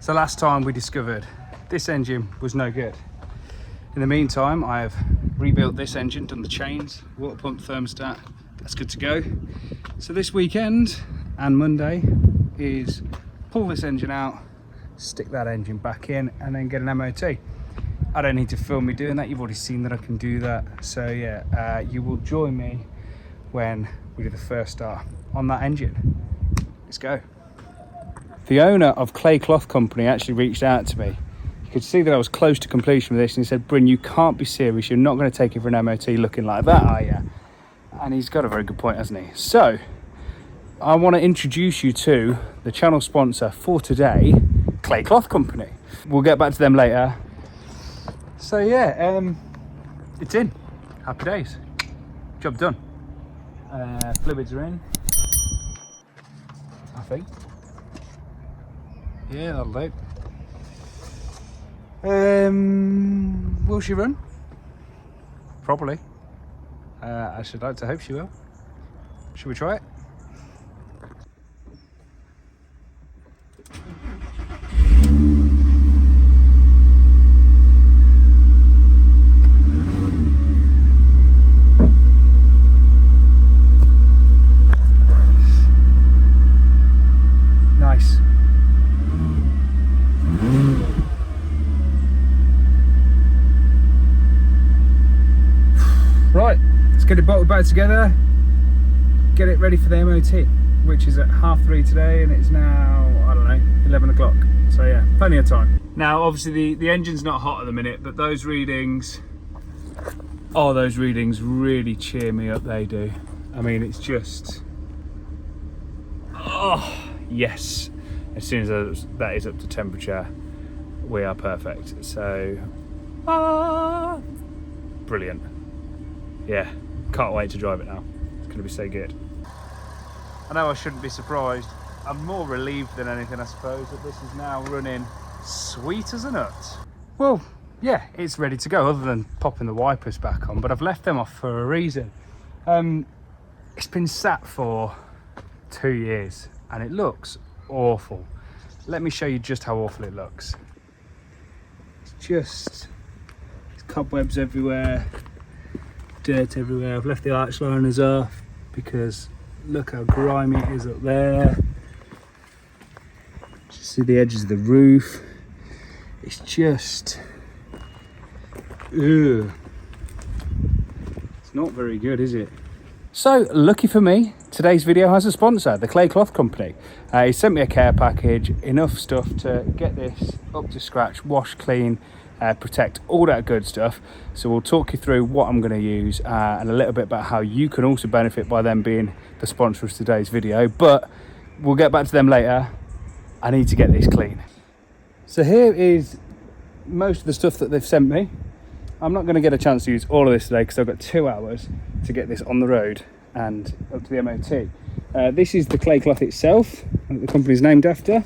So last time we discovered this engine was no good. In the meantime, I have rebuilt this engine, done the chains, water pump, thermostat, that's good to go. So this weekend and Monday is pull this engine out, stick that engine back in and then get an MOT. I don't need to film me doing that, you've already seen that I can do that. So yeah, you will join me when we do the first start on that engine. Let's go. The owner of Clay Cloth Company actually reached out to me. You could see that I was close to completion with this, and he said, Bryn, you can't be serious, you're not going to take it for an MOT looking like that, are you? And he's got a very good point, hasn't he? So I want to introduce you to the channel sponsor for today, Clay Cloth Company. We'll get back to them later. So yeah, it's in. Happy days. Job done. Fluids are in, I think. Yeah, that'll do. Will she run? Probably. I should like to hope she will. Should we try it? Nice. Right, let's get it bottled back together, get it ready for the MOT, which is at 3:30 today, and it's now, I don't know, 11 o'clock. So yeah, plenty of time. Now, obviously the engine's not hot at the minute, but those readings, oh, those readings really cheer me up, they do. I mean, it's just, oh, yes. As soon as that is up to temperature, we are perfect. So, brilliant. Yeah, can't wait to drive it now. It's going to be so good. I know I shouldn't be surprised. I'm more relieved than anything, I suppose, that this is now running sweet as a nut. Well, yeah, it's ready to go, other than popping the wipers back on, but I've left them off for a reason. It's been sat for 2 years and it looks awful. Let me show you just how awful it looks. It's just, there's cobwebs everywhere, dirt everywhere. I've left the arch liners off because look how grimy it is up there. Just see the edges of the roof. It's just, ugh. It's not very good, is it? So, lucky for me, today's video has a sponsor, the Clay Cloth Company. He sent me a care package, enough stuff to get this up to scratch, wash, clean, protect, all that good stuff. So we'll talk you through what I'm going to use and a little bit about how you can also benefit by them being the sponsor of today's video. But we'll get back to them later. I need to get this clean. So here is most of the stuff that they've sent me. I'm not going to get a chance to use all of this today because I've got 2 hours to get this on the road and up to the MOT. This is the clay cloth itself, that the company's named after.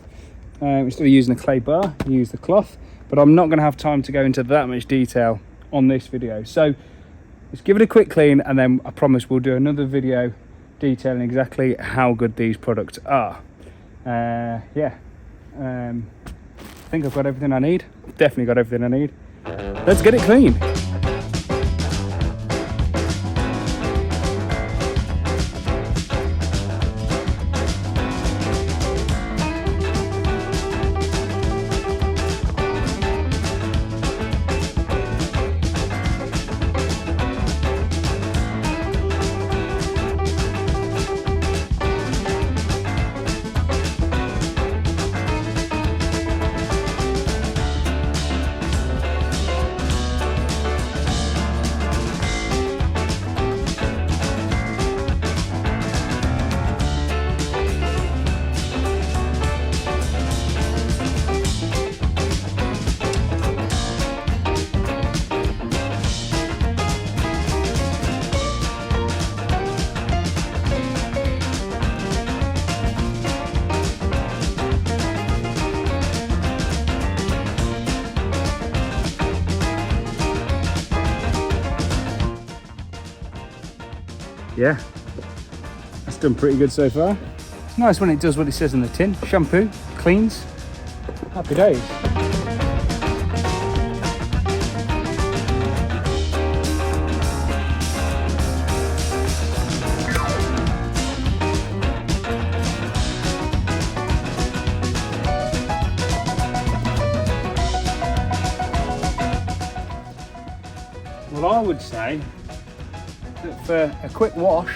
Instead of using a clay bar, you use the cloth, but I'm not going to have time to go into that much detail on this video. So let's give it a quick clean, and then I promise we'll do another video detailing exactly how good these products are. I think I've got everything I need. Definitely got everything I need. Let's get it clean. Yeah, that's done pretty good so far. It's nice when it does what it says in the tin. Shampoo, cleans, Happy days. Well, I would say that for a quick wash,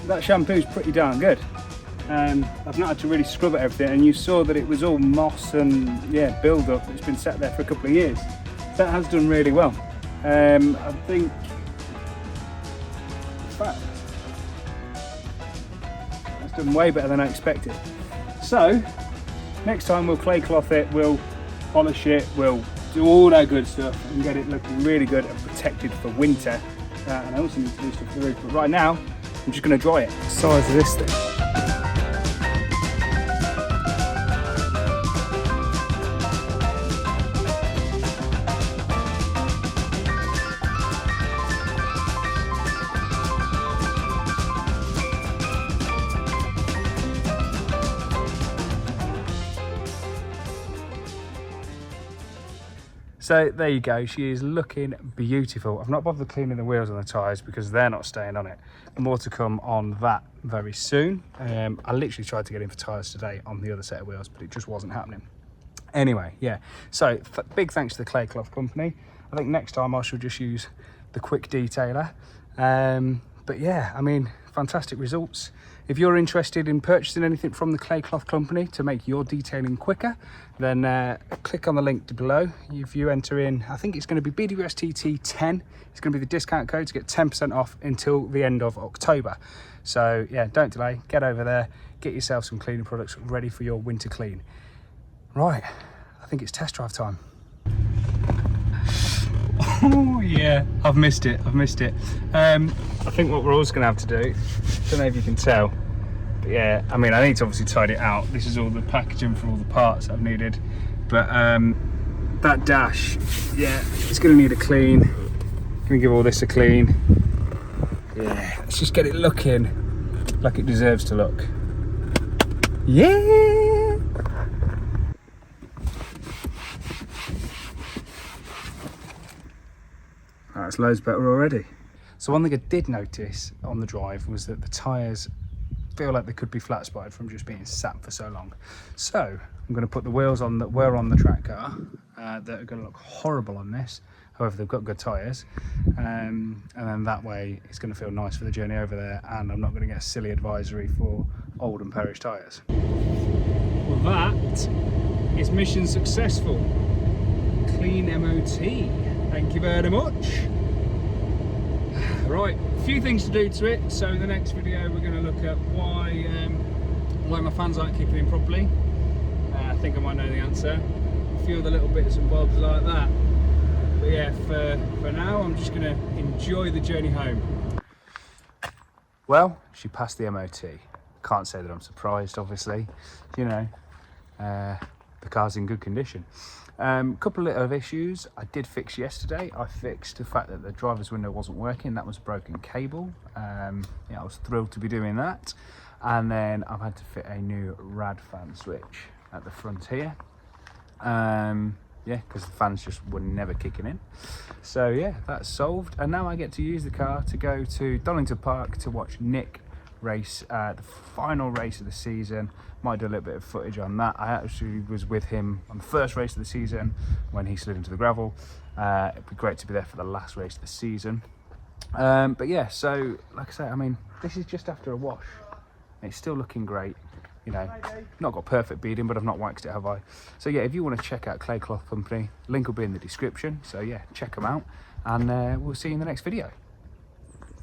that shampoo's pretty darn good. I've not had to really scrub it everything, and you saw that it was all moss and yeah, build up. It's been sat there for a couple of years. So that has done really well. I think, in fact, that's done way better than I expected. So next time we'll clay cloth it, we'll polish it, we'll do all that good stuff and get it looking really good and protected for winter. And I also need to do stuff for the roof, but right now I'm just going to dry it. The size of this thing. So there you go, she is looking beautiful. I've not bothered cleaning the wheels on the tyres because they're not staying on it. More to come on that very soon. I literally tried to get in for tyres today on the other set of wheels, but it just wasn't happening. Anyway, yeah, so big thanks to the Clay Cloth Company. I think next time I shall just use the quick detailer. But yeah, I mean, fantastic results. If you're interested in purchasing anything from the Clay Cloth Company to make your detailing quicker, then click on the link below. If you enter in, I think it's going to be BWSTT10, it's going to be the discount code to get 10% off until the end of October. So yeah, don't delay, get over there, get yourself some cleaning products ready for your winter clean. Right, I think it's test drive time. Oh yeah, I've missed it. I think what we're also going to have to do, don't know if you can tell, but yeah, I mean, I need to obviously tidy it out. This is all the packaging for all the parts I've needed, but that dash, yeah, it's going to need a clean. Going to give all this a clean. Yeah, let's just get it looking like it deserves to look. Yeah. That's loads better already. So one thing I did notice on the drive was that the tyres feel like they could be flat spotted from just being sat for so long. So I'm going to put the wheels on that were on the track car that are going to look horrible on this. However, they've got good tyres, and then that way it's going to feel nice for the journey over there, and I'm not going to get a silly advisory for old and perished tyres. Well, that is mission successful. Clean MOT. Thank you very much. Right, a few things to do to it. So in the next video we're going to look at why my fans aren't kicking in properly. I think I might know the answer. A few of the little bits and bobs like that. But yeah, for now I'm just going to enjoy the journey home. Well, she passed the MOT. Can't say that I'm surprised, obviously. You know, the car's in good condition. Couple of issues I did fix yesterday. I fixed the fact that the driver's window wasn't working. That was a broken cable. Yeah, I was thrilled to be doing that. And then I've had to fit a new rad fan switch at the front here. Yeah, because the fans just were never kicking in. So yeah, that's solved. And now I get to use the car to go to Donington Park to watch Nick race, the final race of the season. Might do a little bit of footage on that. I actually was with him on the first race of the season when he slid into the gravel. It'd be great to be there for the last race of the season. But yeah, so like I say, I mean, this is just after a wash. It's still looking great. You know, not got perfect beading, but I've not waxed it, have I? So yeah, if you want to check out Clay Cloth Company, link will be in the description. So yeah, check them out, and we'll see you in the next video.